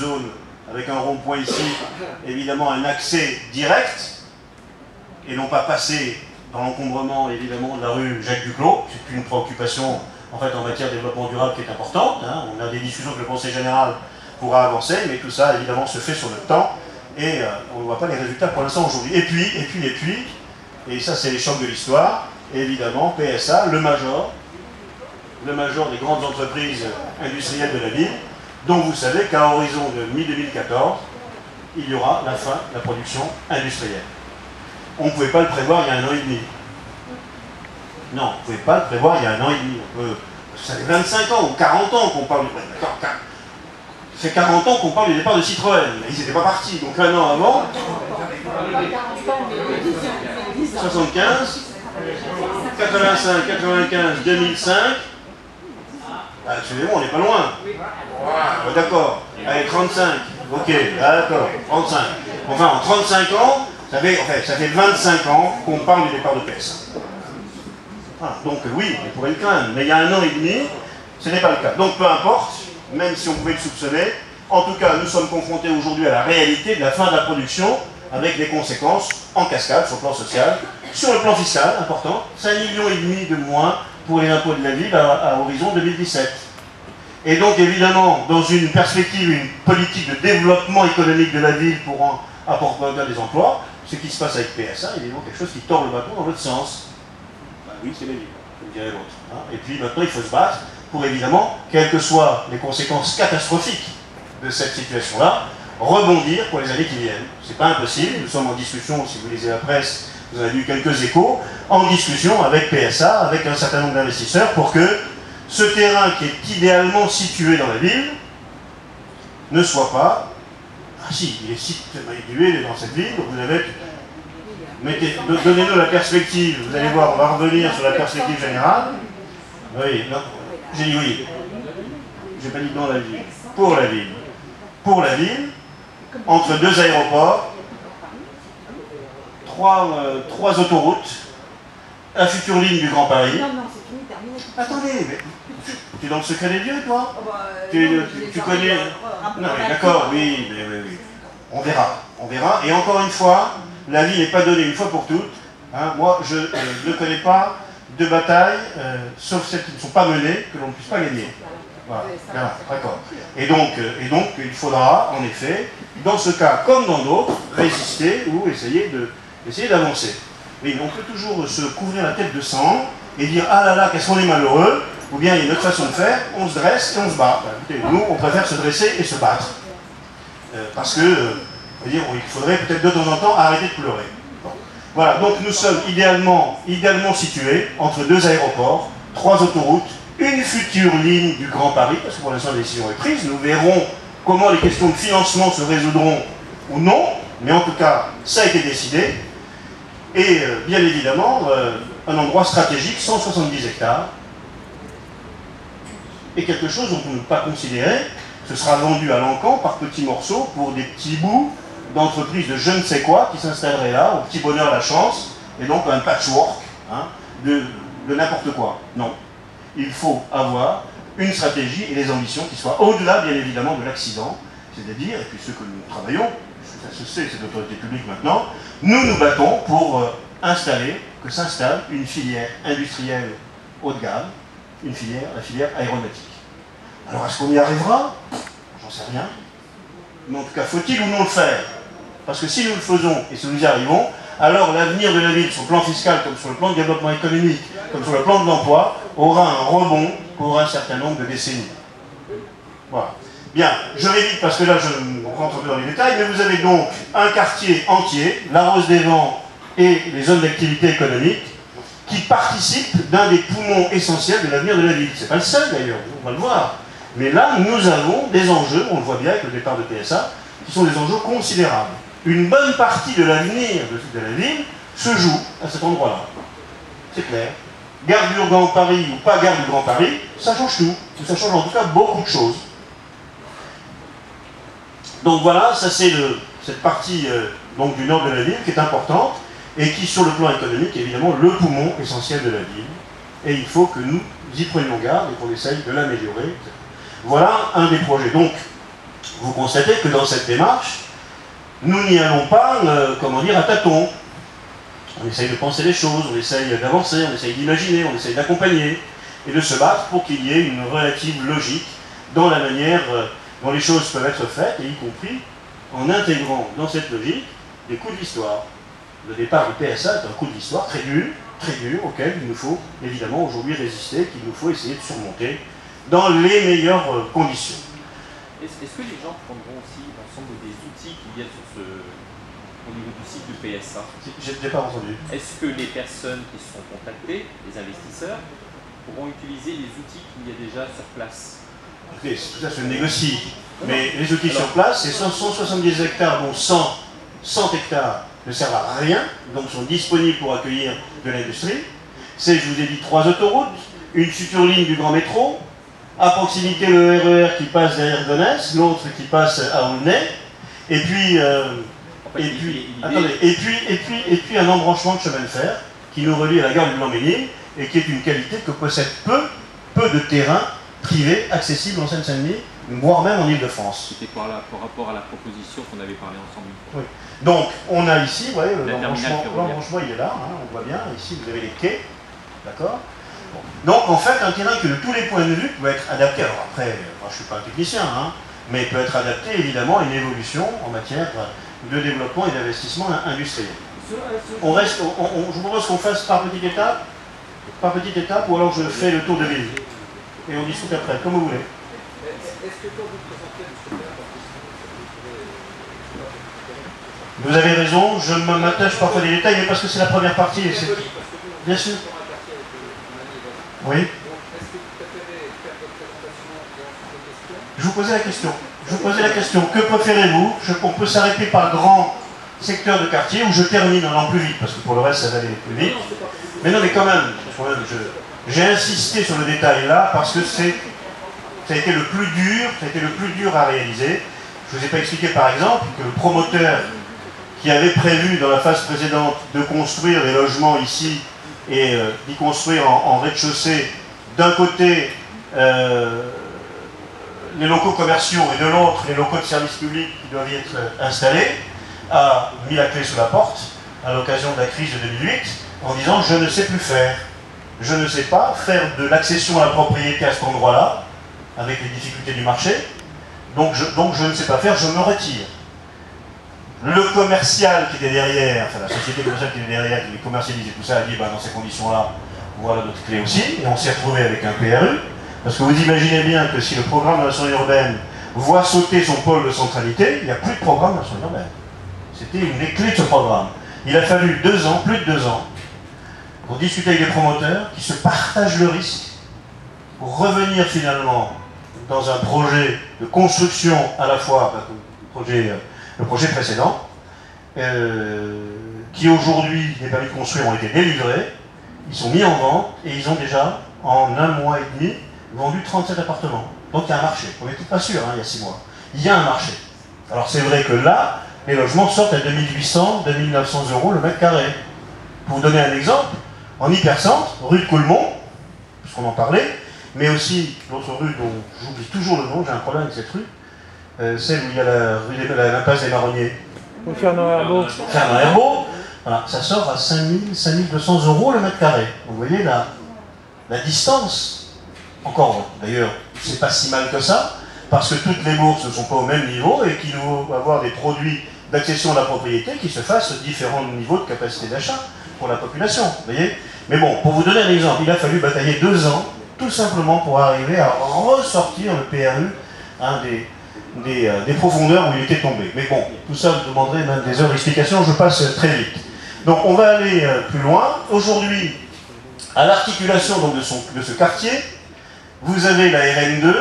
zones avec un rond-point ici, évidemment un accès direct, et non pas passer dans l'encombrement évidemment de la rue Jacques Duclos. C'est une préoccupation en fait en matière de développement durable qui est importante. Hein. On a des discussions que le Conseil général pourra avancer, mais tout ça évidemment se fait sur le temps et on ne voit pas les résultats pour l'instant aujourd'hui. Et puis, et ça c'est les chocs de l'histoire, évidemment PSA, le major des grandes entreprises industrielles de la ville, dont vous savez qu'à horizon de mi-2014, il y aura la fin de la production industrielle. On ne pouvait pas le prévoir il y a 1 an et demi. Non, on ne pouvait pas le prévoir il y a 1 an et demi. Ça fait 25 ans ou 40 ans qu'on parle... Ça fait 40 ans qu'on parle du départ de Citroën, mais ils n'étaient pas partis. Donc 1 an avant, 75, 85, 95, 2005, excusez-moi, on n'est pas loin. D'accord. Allez, 35. Ok, d'accord, 35. Enfin, en 35 ans, ça fait 25 ans qu'on parle du départ de PSA. Ah, donc oui, on pourrait le craindre, mais il y a 1 an et demi, ce n'est pas le cas. Donc peu importe, même si on pouvait le soupçonner, en tout cas, nous sommes confrontés aujourd'hui à la réalité de la fin de la production, avec des conséquences en cascade sur le plan social, sur le plan fiscal, important, 5,5 millions de moins pour les impôts de la ville à horizon 2017. Et donc évidemment, dans une perspective, une politique de développement économique de la ville pour apporter des emplois, ce qui se passe avec PSA, il y a quelque chose qui tord le bâton dans l'autre sens. Ben oui, c'est la ville, comme dirait l'autre. Hein. Et puis maintenant, il faut se battre pour évidemment, quelles que soient les conséquences catastrophiques de cette situation-là, rebondir pour les années qui viennent. C'est pas impossible, nous sommes en discussion, si vous lisez la presse, vous avez eu quelques échos, en discussion avec PSA, avec un certain nombre d'investisseurs, pour que ce terrain qui est idéalement situé dans la ville ne soit pas... Ah si, il est situé dans cette ville, vous avez... Donnez-nous la perspective, vous allez voir, on va revenir sur la perspective générale. Oui, non, j'ai dit oui. J'ai pas dit dans la ville. Pour la ville. Pour la ville, entre 2 aéroports, 3 autoroutes, la future ligne du Grand Paris. Non, non, c'est fini, terminé. Attendez, mais tu es dans le secret des dieux, toi? Tu connais... Non, mais d'accord, oui, oui. On verra. Et encore une fois, la vie n'est pas donnée une fois pour toutes. Hein. Moi, je ne connais pas de batailles, sauf celles qui ne sont pas menées, que l'on ne puisse pas gagner. Voilà, d'accord. Et donc, il faudra, en effet, dans ce cas comme dans d'autres, résister ou essayer d'avancer. Oui, on peut toujours se couvrir la tête de sang et dire « Ah là là, qu'est-ce qu'on est malheureux !» ou bien il y a une autre façon de faire, on se dresse et on se bat. Ben, écoutez, nous, on préfère se dresser et se battre. Parce que, il faudrait peut-être de temps en temps arrêter de pleurer. Bon. Voilà, donc nous sommes idéalement situés entre 2 aéroports, 3 autoroutes, une future ligne du Grand Paris, parce que pour l'instant la décision est prise, nous verrons comment les questions de financement se résoudront ou non, mais en tout cas, ça a été décidé. Et bien évidemment, un endroit stratégique, 170 hectares, et quelque chose dont on ne peut pas considérer, ce sera vendu à l'encan par petits morceaux pour des petits bouts d'entreprises de je ne sais quoi qui s'installeraient là, au petit bonheur la chance, et donc un patchwork hein, de n'importe quoi. Non. Il faut avoir une stratégie et des ambitions qui soient au-delà, bien évidemment, de l'accident, c'est-à-dire, et puis ceux que nous travaillons, ça se sait, c'est l'autorité publique maintenant, nous nous battons pour que s'installe une filière industrielle haut de gamme, la filière aéronautique. Alors est-ce qu'on y arrivera? J'en sais rien. Mais en tout cas, faut-il ou non le faire? Parce que si nous le faisons et si nous y arrivons, alors l'avenir de la ville, sur le plan fiscal, comme sur le plan de développement économique, comme sur le plan de l'emploi, aura un rebond pour un certain nombre de décennies. Voilà. Bien, je vais vite parce que là, je rentre un peu dans les détails, mais vous avez donc un quartier entier, la Rose des Vents et les zones d'activité économique, qui participent d'un des poumons essentiels de l'avenir de la ville. C'est pas le seul d'ailleurs, on va le voir. Mais là, nous avons des enjeux, on le voit bien avec le départ de PSA, qui sont des enjeux considérables. Une bonne partie de l'avenir de la ville se joue à cet endroit-là. C'est clair. Gare du Grand Paris ou pas gare du Grand Paris, ça change tout. Ça change en tout cas beaucoup de choses. Donc voilà, ça c'est cette partie donc, du nord de la ville qui est importante et qui, sur le plan économique, est évidemment le poumon essentiel de la ville. Et il faut que nous y prenions garde et qu'on essaye de l'améliorer. Voilà un des projets. Donc, vous constatez que dans cette démarche, nous n'y allons pas, comment dire, à tâtons. On essaye de penser les choses, on essaye d'avancer, on essaye d'imaginer, on essaye d'accompagner, et de se battre pour qu'il y ait une relative logique dans la manière dont les choses peuvent être faites, et y compris en intégrant dans cette logique des coups de l'histoire. Le départ du PSA est un coup de l'histoire très dur, auquel il nous faut évidemment aujourd'hui résister, qu'il nous faut essayer de surmonter dans les meilleures conditions. Est-ce que les gens prendront aussi l'ensemble des outils qui viennent au niveau du site du PSA? Je n'ai pas entendu. Est-ce que les personnes qui seront contactées, les investisseurs, pourront utiliser les outils qu'il y a déjà sur place? Écoutez, tout ça se négocie. Mais les outils sur place, c'est 170 hectares, dont 100 hectares ne servent à rien, donc sont disponibles pour accueillir de l'industrie. C'est, je vous ai dit, 3 autoroutes, une future ligne du grand métro, à proximité le RER qui passe derrière Gonesse, l'autre qui passe à Aulnay, et puis un embranchement de chemin de fer qui nous relie à la gare du Blanc-Ménil et qui est une qualité que possède peu de terrains privés accessibles en Seine-Saint-Denis, voire même en Ile-de-France. C'était par rapport à la proposition qu'on avait parlé ensemble. Oui. Donc, on a ici, vous voyez, l'embranchement il est là, hein, on voit bien, ici vous avez les quais, d'accord. Bon. Donc, en fait, un terrain qui, de tous les points de vue, peut être adapté, alors après, moi je ne suis pas un technicien, hein, mais peut être adapté évidemment à une évolution en matière de développement et d'investissement industriel. Je vous propose qu'on fasse par petite étape, ou alors je fais le tour de ville. Et on discute après, comme vous voulez. Est-ce que quand vous présentez le secteur, vous avez raison, je m'attache parfois des détails, mais parce que c'est la première partie. Et bien sûr. Oui. Est-ce que vous préférez faire votre présentation et ensuite les questions? Je vous posais la question. Que préférez-vous? On peut s'arrêter par grand secteur de quartier où je termine en allant plus vite, parce que pour le reste, ça va aller plus vite. Mais non, mais quand même, j'ai insisté sur le détail là, parce que ça a été le plus dur à réaliser. Je ne vous ai pas expliqué par exemple que le promoteur qui avait prévu dans la phase précédente de construire des logements ici et d'y construire en rez-de-chaussée, d'un côté les locaux commerciaux et de l'autre les locaux de service public qui doivent y être installés, a mis la clé sous la porte à l'occasion de la crise de 2008 en disant « je ne sais plus faire, je ne sais pas faire de l'accession à la propriété à cet endroit-là, avec les difficultés du marché, donc je ne sais pas faire, je me retire ». Le commercial qui était derrière, enfin la société commerciale qui était derrière, qui commercialisait tout ça, a dit bah, dans ces conditions-là, voilà notre clé aussi, et on s'est retrouvé avec un PRU, parce que vous imaginez bien que si le programme de l'action urbaine voit sauter son pôle de centralité, il n'y a plus de programme d'action urbaine. C'était une des clés de ce programme. Il a fallu 2 ans, plus de 2 ans, pour discuter avec des promoteurs qui se partagent le risque, pour revenir finalement dans un projet de construction à la fois, le projet précédent, qui aujourd'hui, les permis de construire ont été délivrés, ils sont mis en vente et ils ont déjà, en 1 mois et demi, vendu 37 appartements. Donc il y a un marché. On n'était pas sûr, il y a 6 mois. Il y a un marché. Alors c'est vrai que là, les logements sortent à 2800, 2900 euros le mètre carré. Pour vous donner un exemple, en hypercentre, rue de Coulmont, puisqu'on en parlait, mais aussi l'autre rue dont j'oublie toujours le nom, j'ai un problème avec cette rue, celle où il y a l'impasse des Marronniers. Fernand Herbeau. Fernand Herbeau, voilà, ça sort à 5200 euros le mètre carré. Vous voyez la distance. Encore, d'ailleurs, c'est pas si mal que ça, parce que toutes les bourses ne sont pas au même niveau et qu'il faut avoir des produits d'accession à la propriété qui se fassent différents niveaux de capacité d'achat pour la population. Vous voyez. Mais bon, pour vous donner un exemple, il a fallu batailler 2 ans, tout simplement pour arriver à ressortir le PRU des profondeurs où il était tombé. Mais bon, tout ça, vous demanderez même des heures d'explication, je passe très vite. Donc on va aller plus loin. Aujourd'hui, à l'articulation donc de ce quartier, vous avez la RN2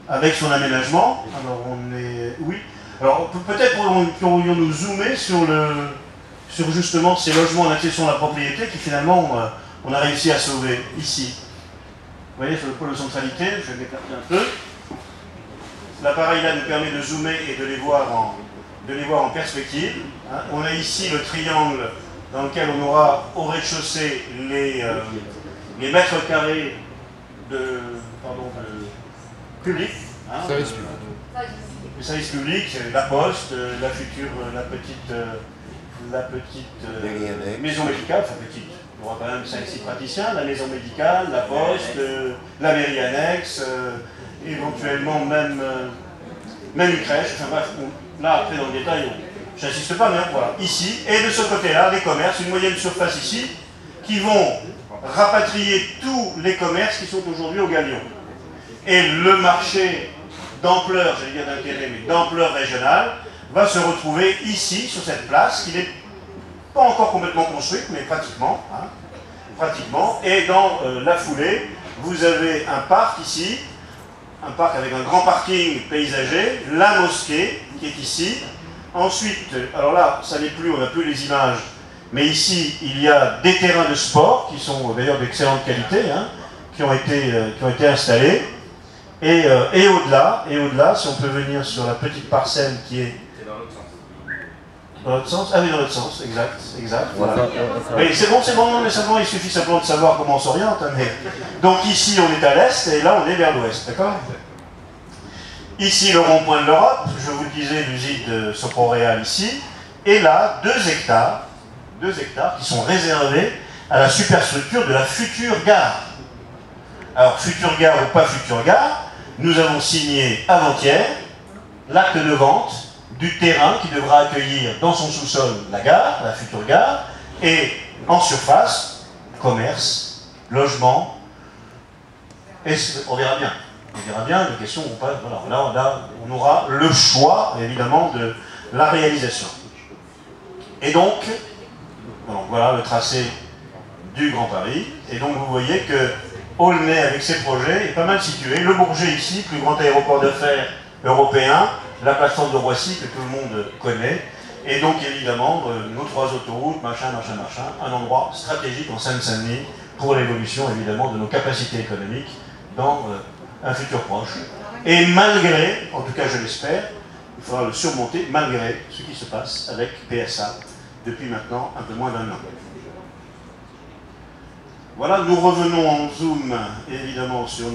avec son aménagement. Alors on est... Oui. Alors peut-être pourrions-nous zoomer sur justement ces logements en accession à la propriété qui finalement on a réussi à sauver ici. Vous voyez, sur le pôle de centralité, je vais m'écarter un peu. L'appareil là nous permet de zoomer et de les voir en perspective. Hein. On a ici le triangle dans lequel on aura au rez-de-chaussée les mètres carrés de public. Hein, Les services publics, la poste, la petite maison médicale, enfin petite, il y aura quand même 5-6 praticiens, la maison médicale, la poste, la mairie annexe, éventuellement même une crèche, enfin bref, là après dans le détail, j'insiste pas, mais voilà, ici, et de ce côté-là, les commerces, une moyenne surface ici, qui vont rapatrier tous les commerces qui sont aujourd'hui au Galion. Et le marché d'ampleur, j'allais dire d'intérêt, mais d'ampleur régionale, va se retrouver ici, sur cette place, qui n'est pas encore complètement construite, mais pratiquement. Hein, pratiquement. Et dans la foulée, vous avez un parc ici, un parc avec un grand parking paysager, la mosquée qui est ici. Ensuite, alors là, ça n'est plus, on n'a plus les images, mais ici, il y a des terrains de sport qui sont d'ailleurs d'excellente qualité, hein, qui ont été installés. Et au-delà, si on peut venir sur la petite parcelle qui est... C'est dans l'autre sens. Dans l'autre sens? Ah oui, dans l'autre sens, exact. Voilà. Mais c'est bon, non, mais simplement, il suffit simplement de savoir comment on s'oriente. Hein, mais... Donc ici, on est à l'est, et là, on est vers l'ouest, d'accord? Ici, le rond-point de l'Europe, je vous le disais, l'usine de Soproréal ici, et là, 2 hectares qui sont réservés à la superstructure de la future gare. Alors, future gare ou pas future gare, nous avons signé avant-hier l'acte de vente du terrain qui devra accueillir dans son sous-sol la gare, la future gare, et en surface, commerce, logement, et on verra bien. On verra bien, les questions vont pas... Voilà, là, on aura le choix, évidemment, de la réalisation. Et donc, voilà le tracé du Grand Paris. Et donc, vous voyez que Aulnay, avec ses projets, est pas mal situé. Le Bourget, ici, plus grand aéroport d'affaires européen. La plateforme de Roissy, que tout le monde connaît. Et donc, évidemment, nos 3 autoroutes, machin. Un endroit stratégique en Seine-Saint-Denis pour l'évolution, évidemment, de nos capacités économiques dans un futur proche. Et malgré, en tout cas je l'espère, il faudra le surmonter, malgré ce qui se passe avec PSA depuis maintenant un peu moins d'1 an. Voilà, nous revenons en zoom, évidemment, sur